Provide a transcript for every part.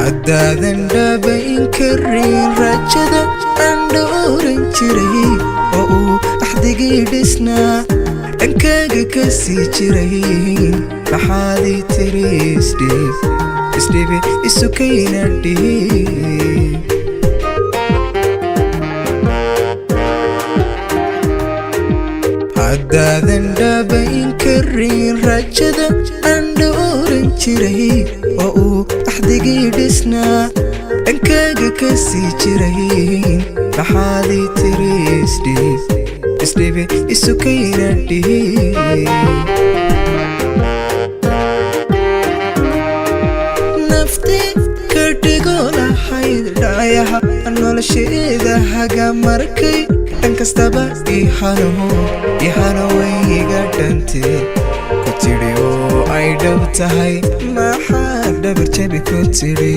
haddaadan dhaabayn karin rajada aan dhowran jiray oo uu axdigii dhisnaa dhankaaga ka sii jiray maxaad ii tiri isdhiibe isu kayna dhiib haddaadan dhaabayn karin rajada aan dhowran jiray oo uu axdigii dhisnaa dhankaaga ka sii jiray maxaad ii tiri isdhiibe isu kayna dhiib nafti ka dhigo lahayd dhayaha nolosheeda haga markay dhan kastaba ihano wayga dhantee ku tidhi oo ay dhab tahay maxaad dhabar jabi ku tidhi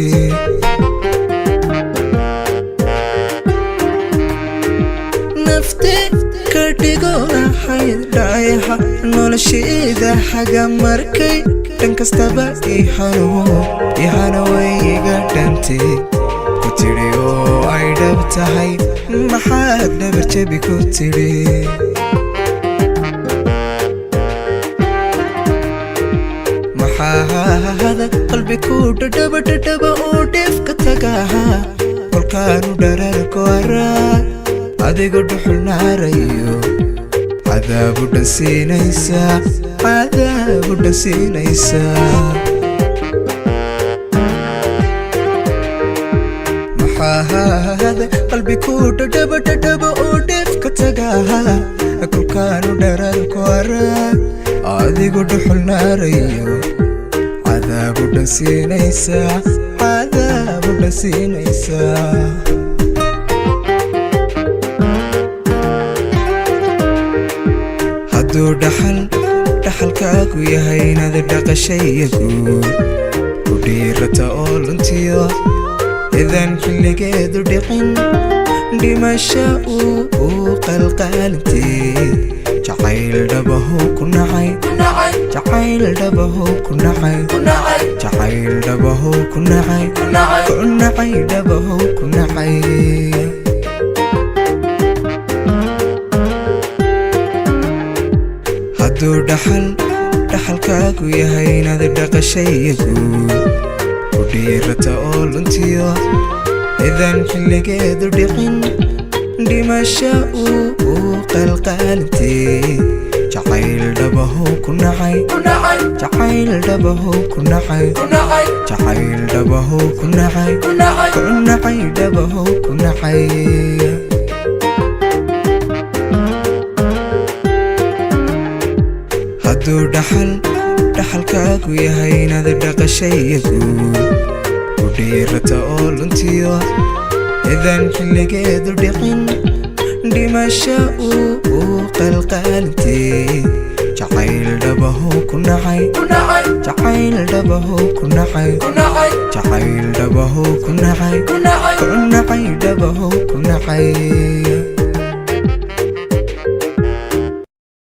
nafti ka dhigo lahayd dhayaha nolosheeda haga markay dhan kastaba ihano wayga dhantee ku tidhi oo ay dhab tahay maxaad dhabar jabi ku tidhi maxaad qalbi ku dhadhaba oo dheefka tagaha kolkaanu dhararku araa adigu dhuxul naarayo cadaabu dhansiinaysaa maxaad qalbi ku dhadhaba oo dheefka tagaha kolkaanu dhararku araa adigu dhuxul naarayo cadaabu dhansiinaysaa hadduu dhaxalkaagu yahay inaad dhaqashayagu ku dhiirata oo luntiyo idan xilligeedu dhicin dhimasha uu qalqaalintee jacayl dhabahu ku nacay hadduu dhaxalkaagu yahay inaad dhaqashayagu ku dhiirata oo luntiyo idan xilligeedu dhicin dhimasha uu qalqaalintee jacayl dhabahu ku nacay hadduu dhaxalkaagu yahay inaad dhaqashayagu ku dhiirata oo luntiyo idan xilligeedu dhicin dhimasha uu qalqaalintee jacayl dhabahu ku nacay dhabahu ku nacay